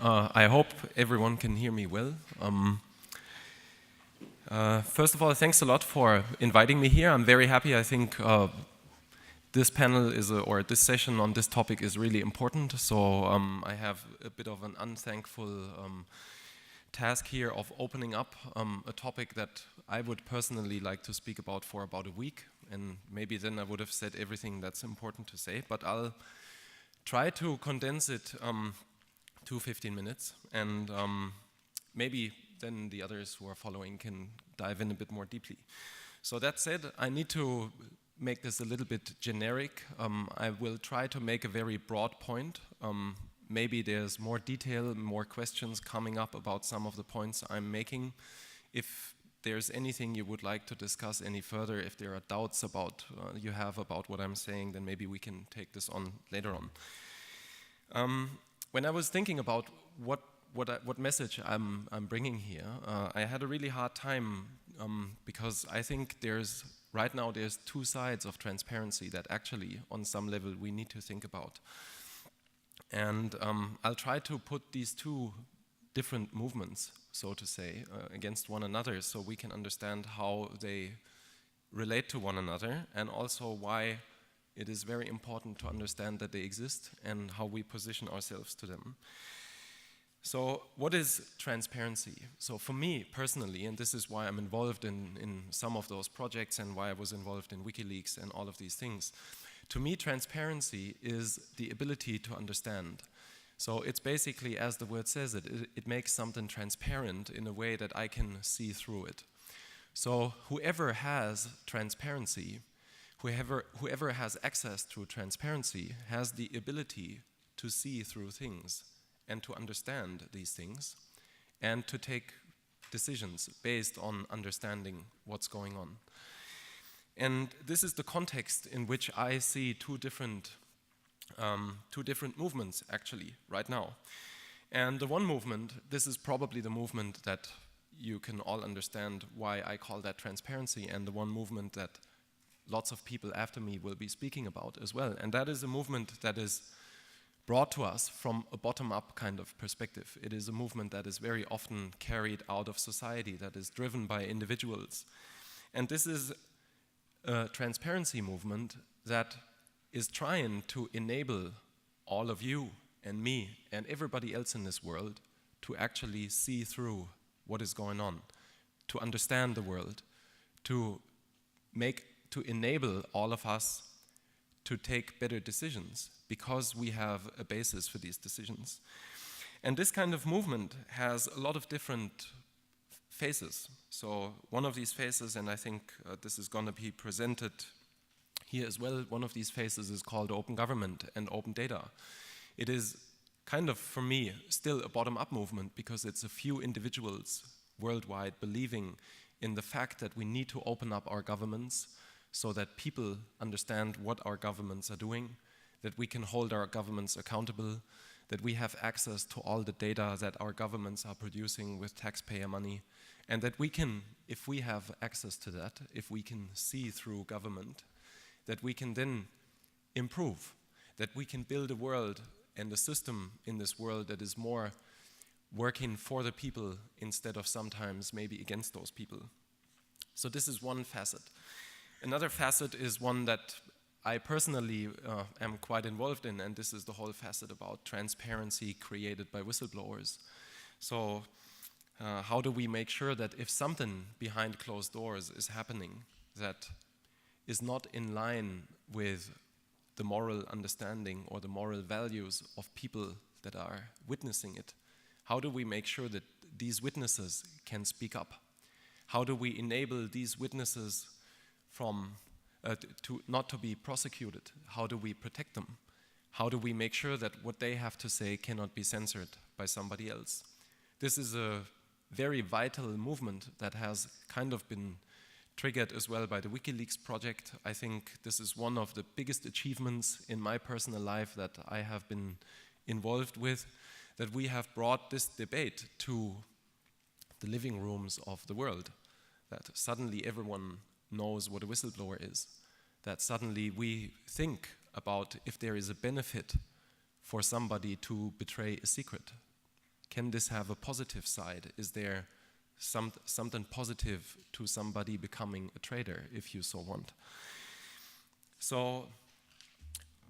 I hope everyone can hear me well. First of all, thanks a lot for inviting me here. I'm very happy. I think this panel or this session on this topic is really important. So I have a bit of an unthankful task here of opening up a topic that I would personally like to speak about for about a week. And maybe then I would have said everything that's important to say. But I'll try to condense it to 15 minutes. And maybe then the others who are following can dive in a bit more deeply. So that said, I need to make this a little bit generic. I will try to make a very broad point. Maybe there's more detail, more questions coming up about some of the points I'm making. If there's anything you would like to discuss any further, if there are doubts you have about what I'm saying, then maybe we can take this on later on. When I was thinking about what message I'm bringing here, I had a really hard time because I think right now there's two sides of transparency that actually on some level we need to think about. And I'll try to put these two different movements, so to say, against one another so we can understand how they relate to one another and also why it is very important to understand that they exist and how we position ourselves to them. So what is transparency? So for me personally, and this is why I'm involved in some of those projects and why I was involved in WikiLeaks and all of these things, to me transparency is the ability to understand. So it's basically, as the word says it makes something transparent in a way that I can see through it. So whoever has transparency, whoever has access to transparency has the ability to see through things and to understand these things and to take decisions based on understanding what's going on. And this is the context in which I see two different movements actually right now. And the one movement, this is probably the movement that you can all understand why I call that transparency, and the one movement that lots of people after me will be speaking about as well. And that is a movement that is brought to us from a bottom-up kind of perspective. It is a movement that is very often carried out of society, that is driven by individuals. And this is a transparency movement that is trying to enable all of you and me and everybody else in this world to actually see through what is going on, to understand the world, to enable all of us to take better decisions because we have a basis for these decisions. And this kind of movement has a lot of different phases. So one of these phases, and I think this is going to be presented here as well, one of these phases is called open government and open data. It is kind of, for me, still a bottom-up movement because it's a few individuals worldwide believing in the fact that we need to open up our governments so that people understand what our governments are doing, that we can hold our governments accountable, that we have access to all the data that our governments are producing with taxpayer money, and that we can, if we have access to that, if we can see through government, that we can then improve, that we can build a world and a system in this world that is more working for the people instead of sometimes maybe against those people. So this is one facet. Another facet is one that I personally am quite involved in, and this is the whole facet about transparency created by whistleblowers. So how do we make sure that if something behind closed doors is happening that is not in line with the moral understanding or the moral values of people that are witnessing it, how do we make sure that these witnesses can speak up? How do we enable these witnesses from not to be prosecuted? How do we protect them? How do we make sure that what they have to say cannot be censored by somebody else? This is a very vital movement that has kind of been triggered as well by the WikiLeaks project. I think this is one of the biggest achievements in my personal life that I have been involved with, that we have brought this debate to the living rooms of the world, that suddenly everyone knows what a whistleblower is, that suddenly we think about if there is a benefit for somebody to betray a secret. Can this have a positive side? Is there something positive to somebody becoming a trader, if you so want? So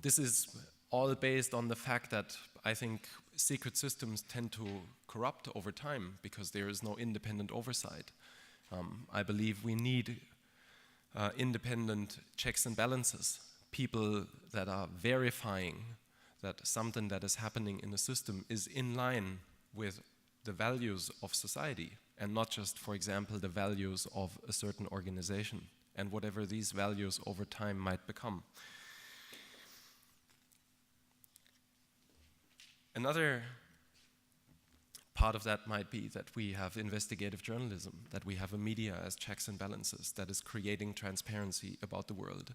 this is all based on the fact that I think secret systems tend to corrupt over time because there is no independent oversight. I believe we need independent checks and balances, people that are verifying that something that is happening in the system is in line with the values of society and not just, for example, the values of a certain organization and whatever these values over time might become. Another part of that might be that we have investigative journalism, that we have a media as checks and balances that is creating transparency about the world.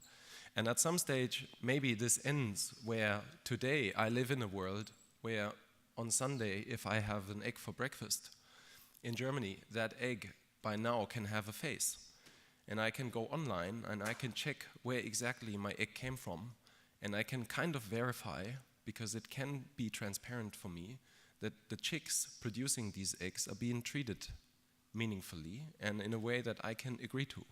And at some stage, maybe this ends where today I live in a world where on Sunday, if I have an egg for breakfast in Germany, that egg by now can have a face. And I can go online and I can check where exactly my egg came from. And I can kind of verify, because it can be transparent for me, that the chicks producing these eggs are being treated meaningfully and in a way that I can agree to.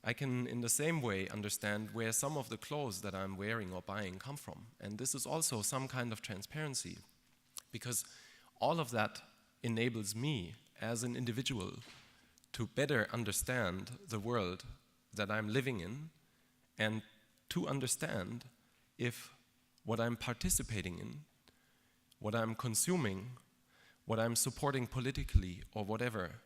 I can, in the same way, understand where some of the clothes that I'm wearing or buying come from. And this is also some kind of transparency, because all of that enables me as an individual to better understand the world that I'm living in and to understand if what I'm participating in, what I'm consuming, what I'm supporting politically or whatever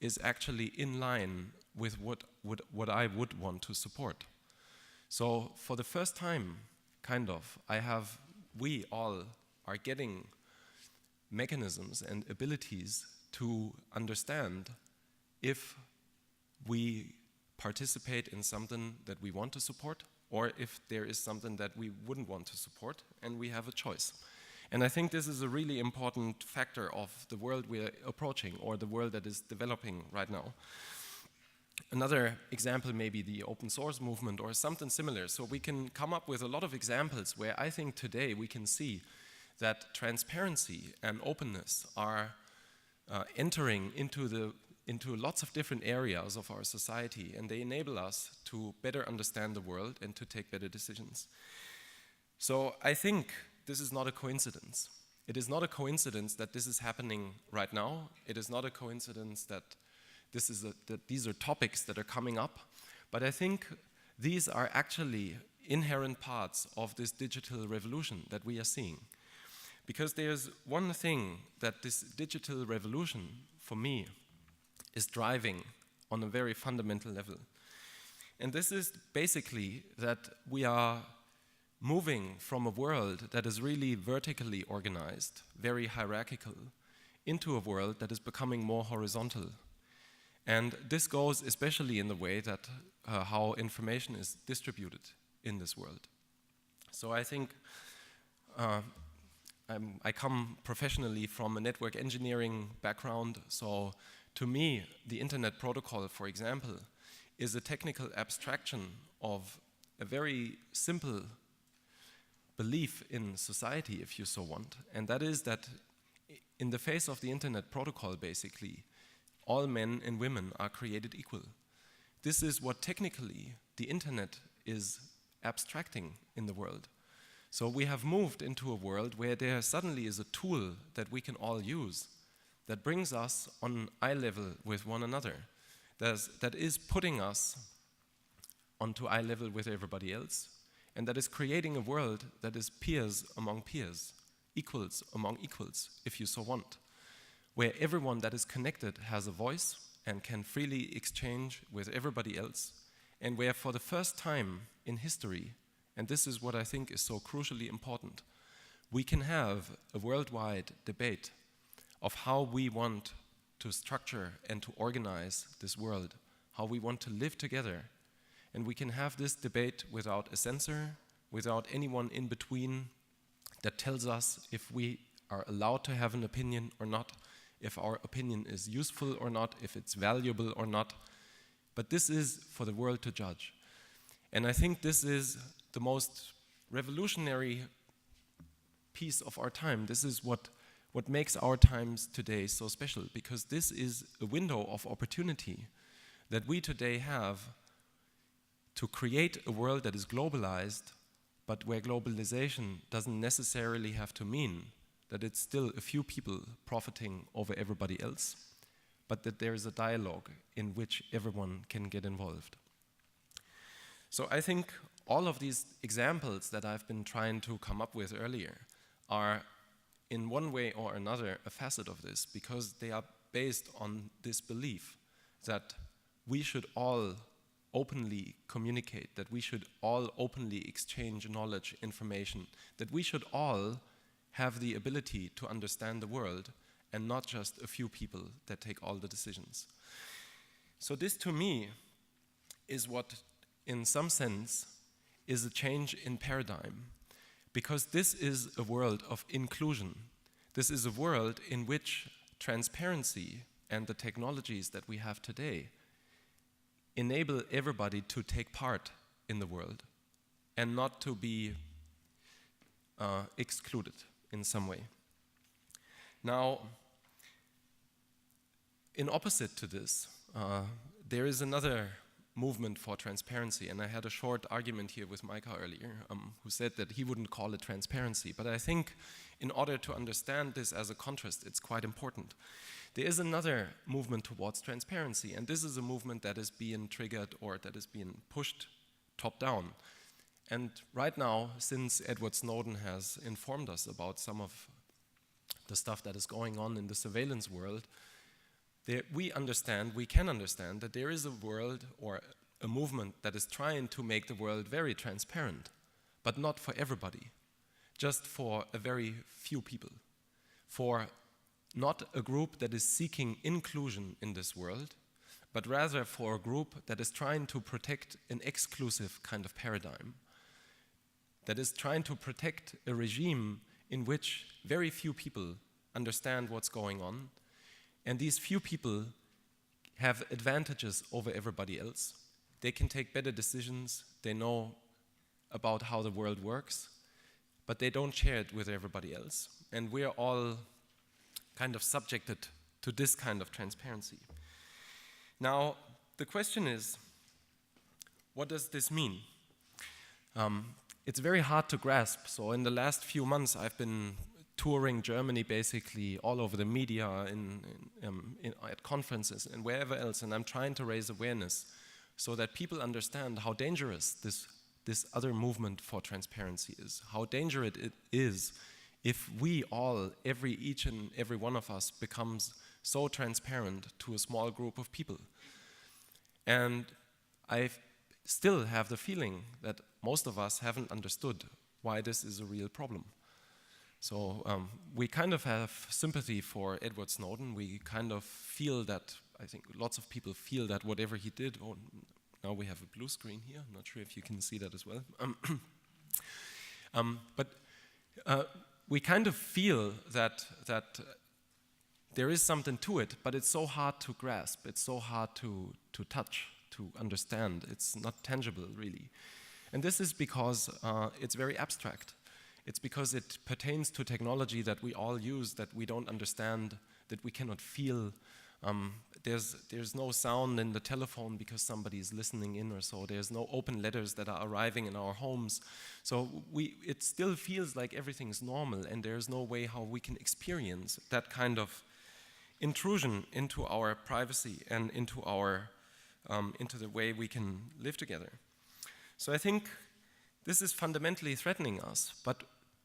is actually in line with what I would want to support. So for the first time, we all are getting mechanisms and abilities to understand if we participate in something that we want to support or if there is something that we wouldn't want to support, and we have a choice. And I think this is a really important factor of the world we're approaching, or the world that is developing right now. Another example may be the open source movement or something similar. So we can come up with a lot of examples where I think today we can see that transparency and openness are entering into lots of different areas of our society, and they enable us to better understand the world and to take better decisions. So I think this is not a coincidence. It is not a coincidence that this is happening right now. It is not a coincidence that that these are topics that are coming up, but I think these are actually inherent parts of this digital revolution that we are seeing. Because there's one thing that this digital revolution, for me, is driving on a very fundamental level. And this is basically that we are moving from a world that is really vertically organized, very hierarchical, into a world that is becoming more horizontal. And this goes especially in the way that how information is distributed in this world. So I think I come professionally from a network engineering background, so to me, the internet protocol, for example, is a technical abstraction of a very simple belief in society, if you so want, and that is that in the face of the internet protocol, basically, all men and women are created equal. This is what technically the internet is abstracting in the world. So we have moved into a world where there suddenly is a tool that we can all use that brings us on eye level with one another, that is putting us onto eye level with everybody else, and that is creating a world that is peers among peers, equals among equals, if you so want, where everyone that is connected has a voice and can freely exchange with everybody else, and where for the first time in history, and this is what I think is so crucially important, we can have a worldwide debate of how we want to structure and to organize this world, how we want to live together. And we can have this debate without a censor, without anyone in between that tells us if we are allowed to have an opinion or not, if our opinion is useful or not, if it's valuable or not. But this is for the world to judge. And I think this is the most revolutionary piece of our time. This is what what makes our times today so special, because this is a window of opportunity that we today have to create a world that is globalized, but where globalization doesn't necessarily have to mean that it's still a few people profiting over everybody else, but that there is a dialogue in which everyone can get involved. So I think all of these examples that I've been trying to come up with earlier are in one way or another a facet of this, because they are based on this belief that we should all openly communicate, that we should all openly exchange knowledge, information, that we should all have the ability to understand the world and not just a few people that take all the decisions. So this to me is what, in some sense, is a change in paradigm, because this is a world of inclusion. This is a world in which transparency and the technologies that we have today enable everybody to take part in the world and not to be excluded in some way. Now, in opposite to this, there is another movement for transparency, and I had a short argument here with Micah earlier, who said that he wouldn't call it transparency, but I think in order to understand this as a contrast, it's quite important. There is another movement towards transparency, and this is a movement that is being triggered or that is being pushed top down. And right now, since Edward Snowden has informed us about some of the stuff that is going on in the surveillance world, we can understand that there is a world or a movement that is trying to make the world very transparent, but not for everybody, just for a very few people, for not a group that is seeking inclusion in this world, but rather for a group that is trying to protect an exclusive kind of paradigm, that is trying to protect a regime in which very few people understand what's going on, and these few people have advantages over everybody else. They can take better decisions, they know about how the world works, but they don't share it with everybody else. And we're all kind of subjected to this kind of transparency. Now, the question is, what does this mean? It's very hard to grasp. So in the last few months, I've been touring Germany basically all over the media, at conferences and wherever else, and I'm trying to raise awareness so that people understand how dangerous this other movement for transparency is, how dangerous it is if we all, each and every one of us, becomes so transparent to a small group of people. And I still have the feeling that most of us haven't understood why this is a real problem. So we kind of have sympathy for Edward Snowden. We kind of feel that, I think lots of people feel that whatever he did, oh, now we have a blue screen here. I'm not sure if you can see that as well. But we kind of feel that there is something to it, but it's so hard to grasp. It's so hard to touch, to understand. It's not tangible, really. And this is because it's very abstract. It's because it pertains to technology that we all use, that we don't understand, that we cannot feel. There's no sound in the telephone because somebody is listening in or so. There's no open letters that are arriving in our homes. So it still feels like everything is normal, and there's no way how we can experience that kind of intrusion into our privacy and into the way we can live together. So I think this is fundamentally threatening us, but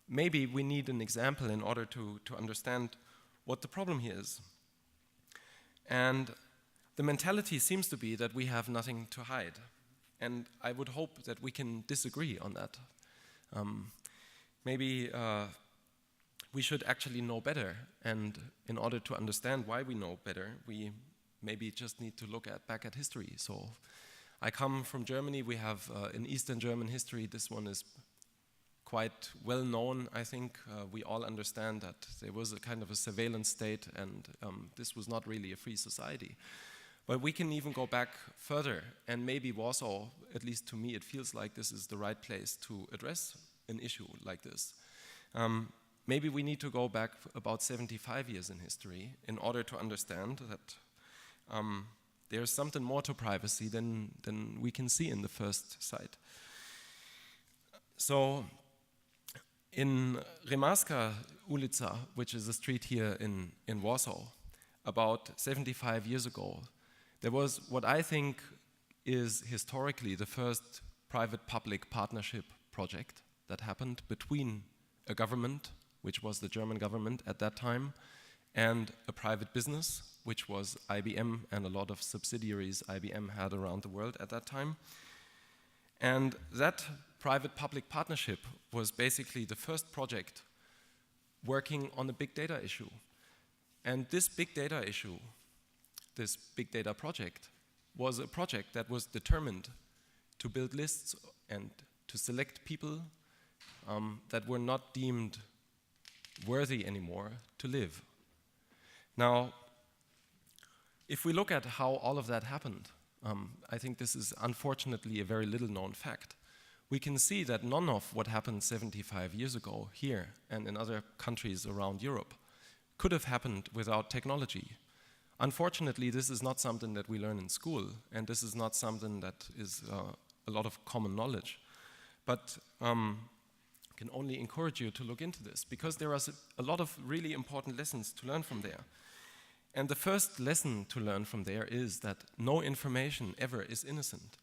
maybe we need an example in order to understand what the problem here is. And the mentality seems to be that we have nothing to hide. And I would hope that we can disagree on that. Maybe we should actually know better. And in order to understand why we know better, we maybe just need to look back at history. So I come from Germany. We have an Eastern German history. This one is quite well known, I think. We all understand that there was a kind of a surveillance state, and this was not really a free society. But we can even go back further, and maybe Warsaw, at least to me, it feels like this is the right place to address an issue like this. maybe we need to go back about 75 years in history in order to understand that there's something more to privacy than we can see in the first sight. So in Rymarska ulica, which is a street here in Warsaw, about 75 years ago, there was what I think is historically the first private-public partnership project that happened between a government, which was the German government at that time, and a private business, which was IBM and a lot of subsidiaries IBM had around the world at that time. And that private-public partnership was basically the first project working on a big data issue. And this big data issue, this big data project, was a project that was determined to build lists and to select people that were not deemed worthy anymore to live. Now, if we look at how all of that happened, I think this is unfortunately a very little known fact. We can see that none of what happened 75 years ago here and in other countries around Europe could have happened without technology. Unfortunately, this is not something that we learn in school, and this is not something that is a lot of common knowledge. But I can only encourage you to look into this, because there are a lot of really important lessons to learn from there. And the first lesson to learn from there is that no information ever is innocent.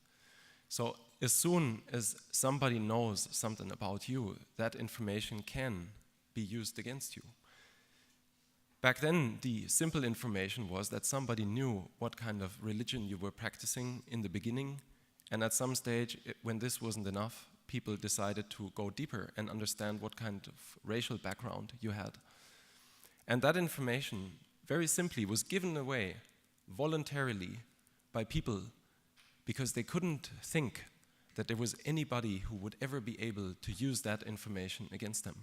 So as soon as somebody knows something about you, that information can be used against you. Back then, the simple information was that somebody knew what kind of religion you were practicing in the beginning, and at some stage, when this wasn't enough, people decided to go deeper and understand what kind of racial background you had. And that information, very simply, was given away voluntarily by people because they couldn't think that there was anybody who would ever be able to use that information against them.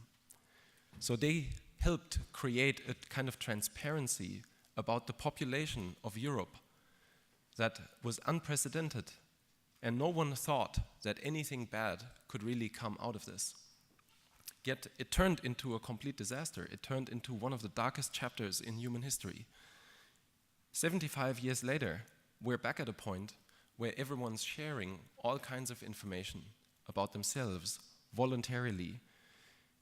So they helped create a kind of transparency about the population of Europe that was unprecedented, and no one thought that anything bad could really come out of this. Yet it turned into a complete disaster. It turned into one of the darkest chapters in human history. 75 years later, we're back at a point where everyone's sharing all kinds of information about themselves voluntarily.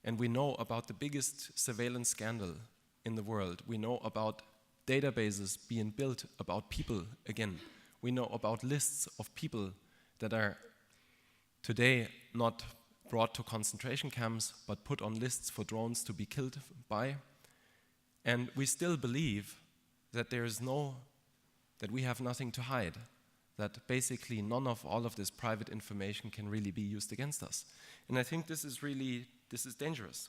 And we know about the biggest surveillance scandal in the world. We know about databases being built about people again. We know about lists of people that are today not brought to concentration camps, but put on lists for drones to be killed by. And we still believe that that we have nothing to hide, that basically none of all of this private information can really be used against us. And I think this is dangerous.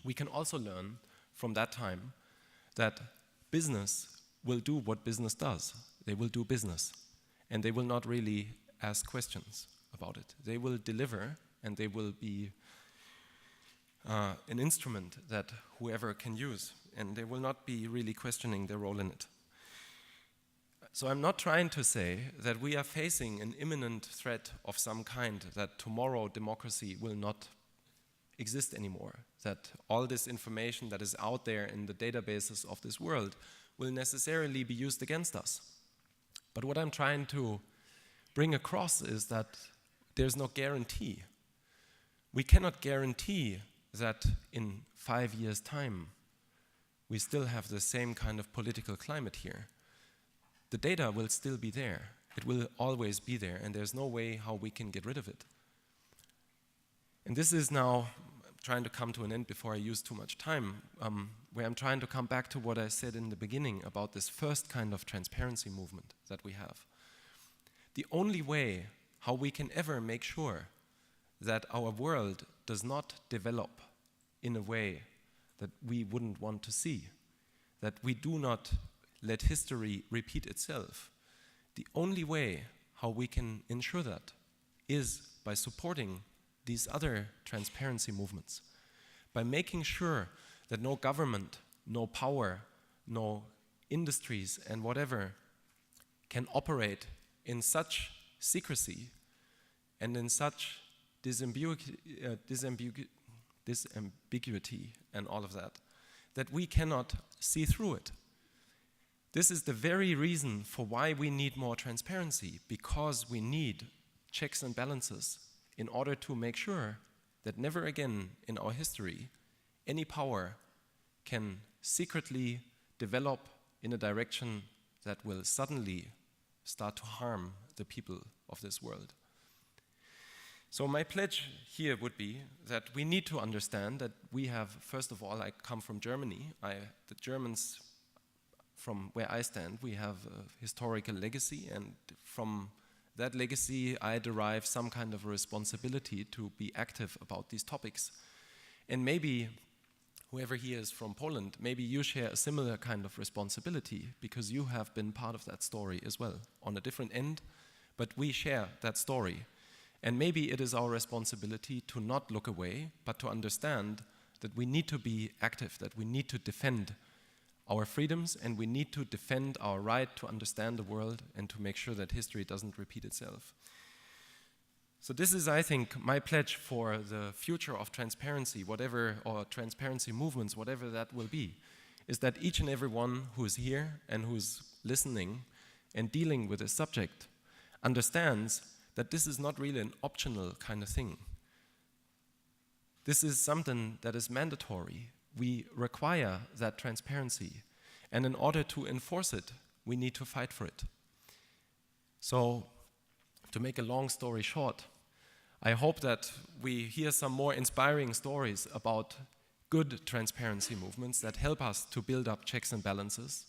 We can also learn from that time that business will do what business does. They will do business, and they will not really ask questions about it. They will deliver, and they will be an instrument that whoever can use, and they will not be really questioning their role in it. So I'm not trying to say that we are facing an imminent threat of some kind, that tomorrow democracy will not exist anymore, that all this information that is out there in the databases of this world will necessarily be used against us. But what I'm trying to bring across is that there's no guarantee. We cannot guarantee that in 5 years' time we still have the same kind of political climate here. The data will still be there. It will always be there, and there's no way how we can get rid of it. And this is now trying to come to an end before I use too much time, where I'm trying to come back to what I said in the beginning about this first kind of transparency movement that we have. The only way how we can ever make sure that our world does not develop in a way that we wouldn't want to see, that we do not let history repeat itself. The only way how we can ensure that is by supporting these other transparency movements, by making sure that no government, no power, no industries and whatever can operate in such secrecy and in such this ambiguity and all of that we cannot see through it. This is the very reason for why we need more transparency, because we need checks and balances in order to make sure that never again in our history any power can secretly develop in a direction that will suddenly start to harm the people of this world. So my pledge here would be that we need to understand that we have, first of all, I come from Germany. The Germans, from where I stand, we have a historical legacy, and from that legacy I derive some kind of a responsibility to be active about these topics. And maybe whoever here is from Poland, maybe you share a similar kind of responsibility because you have been part of that story as well, on a different end, but we share that story. And maybe it is our responsibility to not look away, but to understand that we need to be active, that we need to defend our freedoms, and we need to defend our right to understand the world and to make sure that history doesn't repeat itself. So this is, I think, my pledge for the future of transparency, whatever, or transparency movements, whatever that will be, is that each and every one who is here and who's listening and dealing with this subject understands that this is not really an optional kind of thing. This is something that is mandatory. We require that transparency, and in order to enforce it, we need to fight for it. So, to make a long story short, I hope that we hear some more inspiring stories about good transparency movements that help us to build up checks and balances.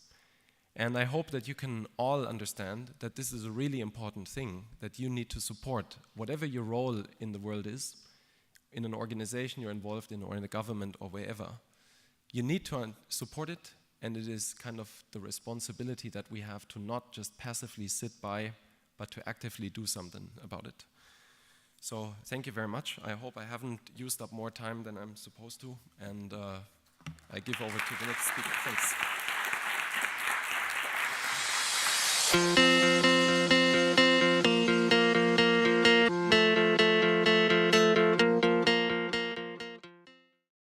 And I hope that you can all understand that this is a really important thing that you need to support, whatever your role in the world is, in an organization you're involved in or in a government or wherever. You need to support it, and it is kind of the responsibility that we have to not just passively sit by, but to actively do something about it. So thank you very much. I hope I haven't used up more time than I'm supposed to, and I give over to the next speaker. Thanks.